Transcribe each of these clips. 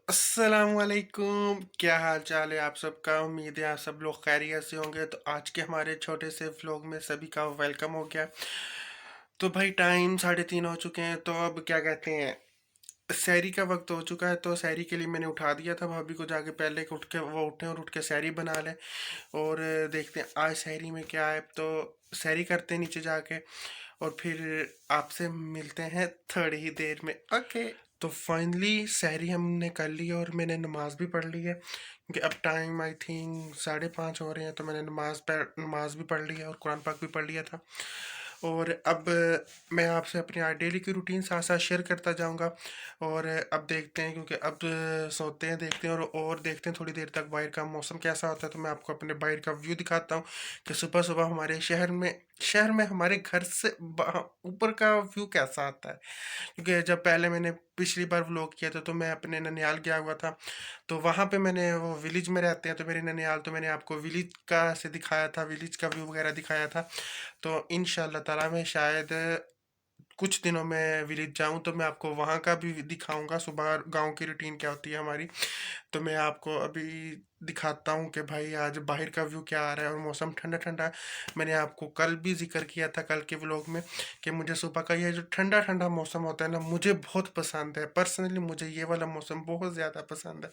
अस्सलामुअलैकुम, क्या हाल चाल है आप सबका। उम्मीद है आप सब लोग खैरियत से होंगे। तो आज के हमारे छोटे से व्लॉग में सभी का वेलकम हो गया। तो भाई टाइम 3:30 हो चुके हैं। तो अब क्या कहते हैं, सहरी का वक्त हो चुका है। तो सहरी के लिए मैंने उठा दिया था भाभी को जाके, पहले कि उठ के वो उठें और उठ के सहरी बना लें। और देखते हैं आज सहरी में क्या है। तो सहरी करते हैं नीचे जाके, और फिर आपसे मिलते हैं थोड़ी ही देर में। ओके। तो फाइनली सहरी हमने कर ली है और मैंने नमाज भी पढ़ ली है, क्योंकि अब टाइम आई थिंक 5:30 हो रहे हैं। तो मैंने नमाज भी पढ़ ली है और कुरान पाक भी पढ़ लिया था। और अब मैं आपसे अपनी आज डेली की रूटीन साथ साथ शेयर करता जाऊंगा। और अब देखते हैं, क्योंकि अब सोते हैं, देखते हैं और देखते हैं थोड़ी देर तक बाहर का मौसम कैसा होता है। तो मैं आपको अपने बाहर का व्यू दिखाता हूँ कि सुबह सुबह हमारे शहर में हमारे घर से ऊपर का व्यू कैसा आता है। क्योंकि जब पहले मैंने पिछली बार व्लॉग किया था तो मैं अपने ननियाल गया हुआ था। तो वहाँ पे मैंने वो विलेज में रहते हैं तो मेरे ननियाल, तो मैंने आपको विलेज का से दिखाया था, विलेज का व्यू वगैरह दिखाया था। तो इंशाल्लाह ताला मैं शायद कुछ दिनों में विलेज जाऊं तो मैं आपको वहाँ का भी दिखाऊंगा, सुबह गांव की रूटीन क्या होती है हमारी। तो मैं आपको अभी दिखाता हूँ कि भाई आज बाहर का व्यू क्या आ रहा है और मौसम ठंडा ठंडा है। मैंने आपको कल भी जिक्र किया था, कल के व्लॉग में, कि मुझे सुबह का ये जो ठंडा ठंडा मौसम होता है ना, मुझे बहुत पसंद है। पर्सनली मुझे ये वाला मौसम बहुत ज़्यादा पसंद है।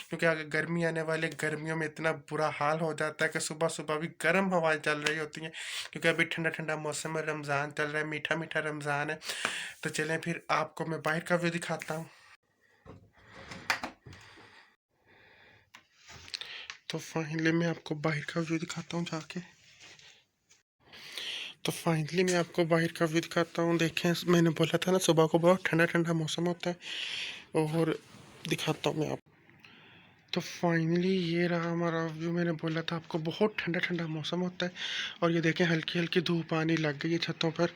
क्योंकि अगर गर्मी आने वाले गर्मियों में इतना बुरा हाल हो जाता है कि सुबह सुबह भी गर्म हवाएं चल रही होती हैं। क्योंकि अभी ठंडा ठंडा मौसम है, रमज़ान चल रहा है, मीठा मीठा रमज़ान है। तो चलें फिर आपको मैं बाहर का व्यू दिखाता हूँ। तो फाइनली मैं आपको बाहर का व्यू दिखाता हूँ जाके। तो फाइनली मैं आपको बाहर का व्यू दिखाता हूँ। देखें, मैंने बोला था ना सुबह को बहुत ठंडा ठंडा मौसम होता है। और दिखाता हूँ मैं आप। तो फाइनली ये रहा हमारा व्यू। मैंने बोला था आपको बहुत ठंडा ठंडा मौसम होता है। और ये देखें, हल्की हल्की धूप आने लग गई है छतों पर।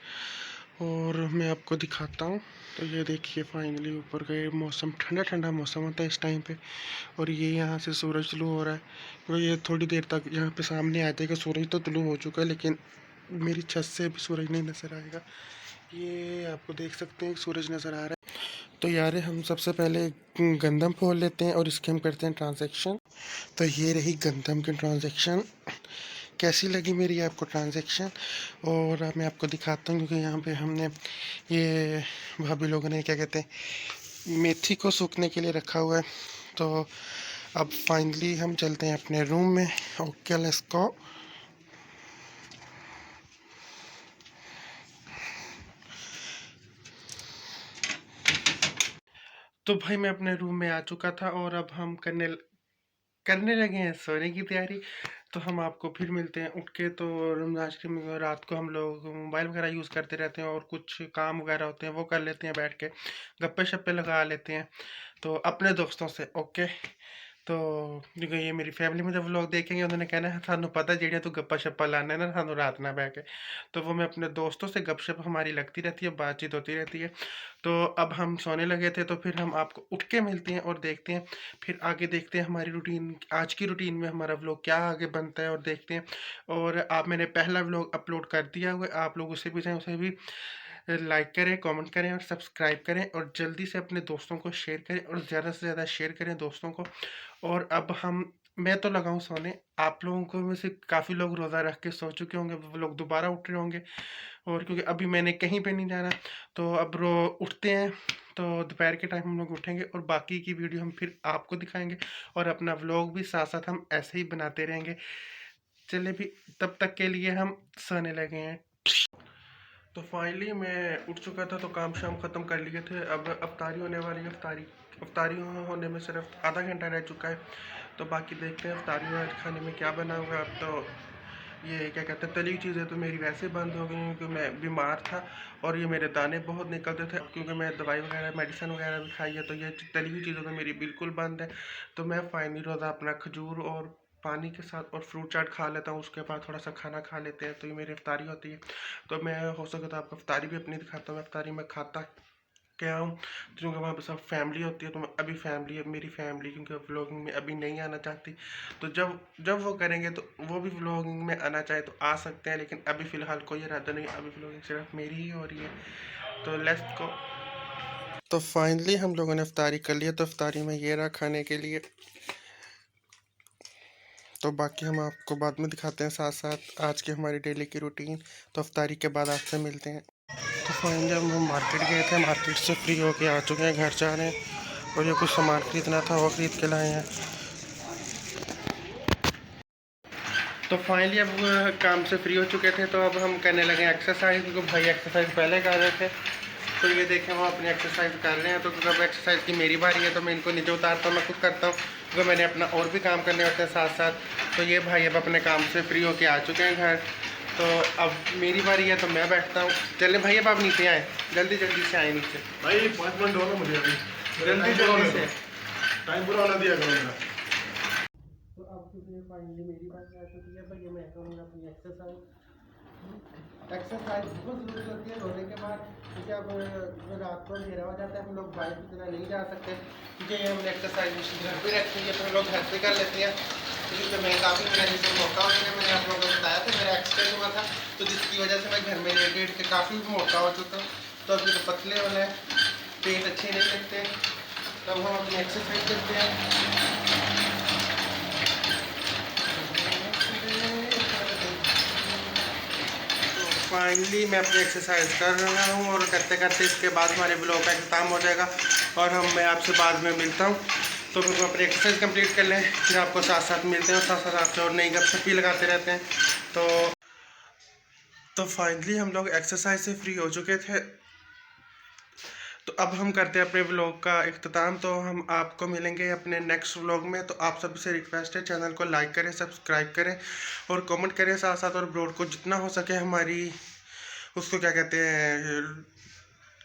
और मैं आपको दिखाता हूँ। तो ये देखिए फाइनली ऊपर का ये मौसम, ठंडा ठंडा मौसम होता है इस टाइम पे। और ये यहाँ से सूरज तुलू हो रहा है। तो ये थोड़ी देर तक यहाँ पे सामने आ जाएगा, सूरज तो तुलू हो चुका है लेकिन मेरी छत से भी सूरज नहीं नज़र आएगा। ये आपको देख सकते हैं सूरज नज़र आ रहा है। तो यार हम सबसे पहले गंदम खोल लेते हैं और इसके हम करते हैं ट्रांजैक्शन। तो ये रही गंदम की ट्रांजैक्शन। कैसी लगी मेरी आपको ट्रांजैक्शन। और अब मैं आपको दिखाता हूँ, क्योंकि यहाँ पे हमने ये भाभी लोगों ने क्या कहते हैं मेथी को सूखने के लिए रखा हुआ है। तो अब फाइनली हम चलते हैं अपने रूम में। Okay let's go. तो भाई मैं अपने रूम में आ चुका था और अब हम करने लगे हैं सोने की तैयारी। तो हम आपको फिर मिलते हैं उठ के। तो रमज़ान शरीफ में रात को हम लोग मोबाइल वगैरह यूज़ करते रहते हैं और कुछ काम वगैरह होते हैं वो कर लेते हैं, बैठ के गप्पे शप्पे लगा लेते हैं तो अपने दोस्तों से। ओके। तो क्योंकि ये मेरी फैमिली में जब लोग देखेंगे उन्होंने कहना है थानू पता जेड़ियां तू गप्पा शप्पा लाना है ना थानू रात ना बह के। तो वो मैं अपने दोस्तों से गपशप हमारी लगती रहती है, बातचीत होती रहती है। तो अब हम सोने लगे थे तो फिर हम आपको उठ के मिलते हैं और देखते हैं, फिर आगे देखते हैं हमारी रूटीन, आज की रूटीन में हमारा व्लॉग क्या आगे बनता है और देखते हैं। और आप मैंने पहला व्लॉग अपलोड कर दिया हुआ है, आप लोग उसे भी चाहें उसे भी लाइक करें, कमेंट करें और सब्सक्राइब करें और जल्दी से अपने दोस्तों को शेयर करें और ज़्यादा से ज़्यादा शेयर करें दोस्तों को। और अब मैं तो लगाऊं सोने, आप लोगों को में से काफ़ी लोग रोज़ा रख के सो चुके होंगे, वो लोग दोबारा उठ रहे होंगे। और क्योंकि अभी मैंने कहीं पे नहीं जाना तो अब रो उठते हैं। तो दोपहर के टाइम हम लोग उठेंगे और बाकी की वीडियो हम फिर आपको दिखाएंगे और अपना व्लॉग भी साथ साथ हम ऐसे ही बनाते रहेंगे। चलिए भी, तब तक के लिए हम सोने लगे हैं। तो फाइनली मैं उठ चुका था तो काम शाम ख़त्म कर लिए थे। अब अफ्तारी होने वाली है। अफ्तारी होने में सिर्फ आधा घंटा रह चुका है। तो बाकी देखते हैं अफ्तारी में आज खाने में क्या बना हुआ है। अब तो ये क्या कहते हैं तली हुई चीज़ें तो मेरी वैसे बंद हो गई क्योंकि मैं बीमार था और ये मेरे दाने बहुत निकलते थे। क्योंकि मैं दवाई वगैरह मेडिसिन वगैरह भी खाई है तो ये तली हुई चीज़ें तो मेरी बिल्कुल बंद है। तो मैं फाइनली रोज़ा अपना खजूर और पानी के साथ और फ्रूट चाट खा लेता हूँ, उसके बाद थोड़ा सा खाना खा लेते हैं तो ये मेरी इफ्तारी होती है। तो मैं हो सके तो आपको इफ्तारी भी अपनी दिखाता हूँ। इफ्तारी में खाता क्या हूँ, क्योंकि वहाँ पे सब फैमिली होती है। तो मैं अभी फैमिली है मेरी फैमिली, क्योंकि व्लॉगिंग में अभी नहीं आना चाहती। तो जब जब वो करेंगे तो वो भी व्लॉगिंग में आना चाहे तो आ सकते हैं, लेकिन अभी फ़िलहाल कोई इरादा नहीं, अभी व्लॉगिंग सिर्फ मेरी ही हो रही है। तो लेट्स गो। तो फाइनली हम लोगों ने इफ्तारी कर लिया। तो इफ्तारी में ये रहा खाने के लिए। तो बाकी हम आपको बाद में दिखाते हैं साथ साथ आज की हमारी डेली की रूटीन। तो इफ्तारी के बाद आपसे मिलते हैं। तो फाइनली हम मार्केट गए थे, मार्केट से फ्री होके आ चुके हैं, घर जा रहे हैं। और ये कुछ सामान खरीदना था वो ख़रीद के लाए हैं। तो फाइनली अब काम से फ्री हो चुके थे, तो अब हम करने लगे एक्सरसाइज, क्योंकि भाई एक्सरसाइज पहले कर रहे थे। तो ये देखें वो अपनी एक्सरसाइज कर रहे हैं। तो जब एक्सरसाइज की मेरी बारी है तो मैं इनको नीचे उतारता हूँ, मैं खुद करता हूँ, क्योंकि मैंने अपना और भी काम करने होते हैं साथ साथ। तो ये भाई अब अपने काम से फ्री होके आ चुके हैं घर। तो अब मेरी बारी है तो मैं बैठता हूँ। चलें भाई, अब आप नीचे आएँ, जल्दी जल्दी से आए नीचे भाई। 5 मिनट हो ना मुझे अभी, जल्दी जल्दी से। टाइम पूरा होना दिया करो मेरा। तो अब क्योंकि फाइनली मेरी बात आ चुकी है, भैया मैं करूँगा अपनी एक्सरसाइज। एक्सरसाइज बहुत ज़रूरी होती है रोने के बाद, क्योंकि अब रात को अंधेरा हो जाता है, हम लोग बाइक की तरह नहीं जा सकते, क्योंकि हमने एक्सरसाइज मशीन घर पर रखी है, तो हम लोग घर पर कर लेते हैं। क्योंकि मैं काफ़ी मेरा जैसे मोटा हो गया, मैंने आप लोगों को बताया था मेरा एक्सीडेंट हुआ था, तो जिसकी वजह से मैं घर में लेट लेट के काफ़ी मोटा हो चुका हूँ। तो अभी तो पतले होना है, पेट अच्छे नहीं लगते। तब हम अपनी एक्सरसाइज करते हैं। फाइनली मैं अपनी एक्सरसाइज कर रहा हूँ, और करते करते इसके बाद हमारे ब्लॉग का अख्ताम हो जाएगा, और मैं आपसे बाद में मिलता हूँ। तो फिर अपनी एक्सरसाइज कंप्लीट कर लें, फिर आपको साथ साथ मिलते हैं, और साथ साथ आपसे और नई गपशप भी लगाते रहते हैं। तो फाइनली हम लोग एक्सरसाइज से फ्री हो चुके थे। तो अब हम करते हैं अपने व्लॉग का इख्तिताम। तो हम आपको मिलेंगे अपने नेक्स्ट व्लॉग में। तो आप सबसे रिक्वेस्ट है, चैनल को लाइक करें, सब्सक्राइब करें और कमेंट करें साथ साथ, और ब्लॉग को जितना हो सके हमारी उसको क्या कहते हैं,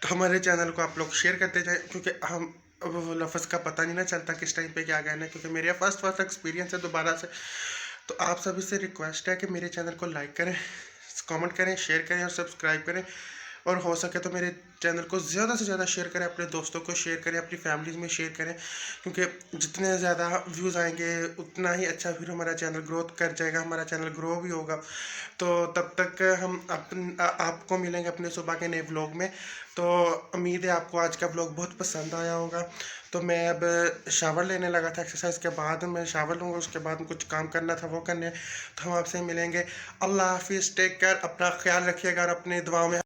हमारे चैनल को आप लोग शेयर करते जाएं, क्योंकि हम वो लफ्ज़ का पता नहीं ना चलता किस टाइम पे क्या कहना है, क्योंकि मेरे फर्स्ट एक्सपीरियंस है दोबारा से। तो आप सभी से रिक्वेस्ट है कि मेरे चैनल को लाइक करें, कमेंट करें, शेयर करें और सब्सक्राइब करें, और हो सके तो मेरे चैनल को ज़्यादा से ज़्यादा शेयर करें, अपने दोस्तों को शेयर करें, अपनी फैमिलीज़ में शेयर करें, क्योंकि जितने ज़्यादा व्यूज़ आएंगे उतना ही अच्छा फिर हमारा चैनल ग्रोथ कर जाएगा, हमारा चैनल ग्रो भी होगा। तो तब तक हम आपको मिलेंगे अपने सुबह के नए व्लॉग में। तो उम्मीद है आपको आज का व्लॉग बहुत पसंद आया होगा। तो मैं अब शावर लेने लगा था, एक्सरसाइज के बाद मैं शावर लूँगा, उसके बाद कुछ काम करना था वो करने। तो हम आपसे मिलेंगे। अल्लाह हाफिज़, टेक केयर, अपना ख्याल रखिएगा और अपनी दुआओं में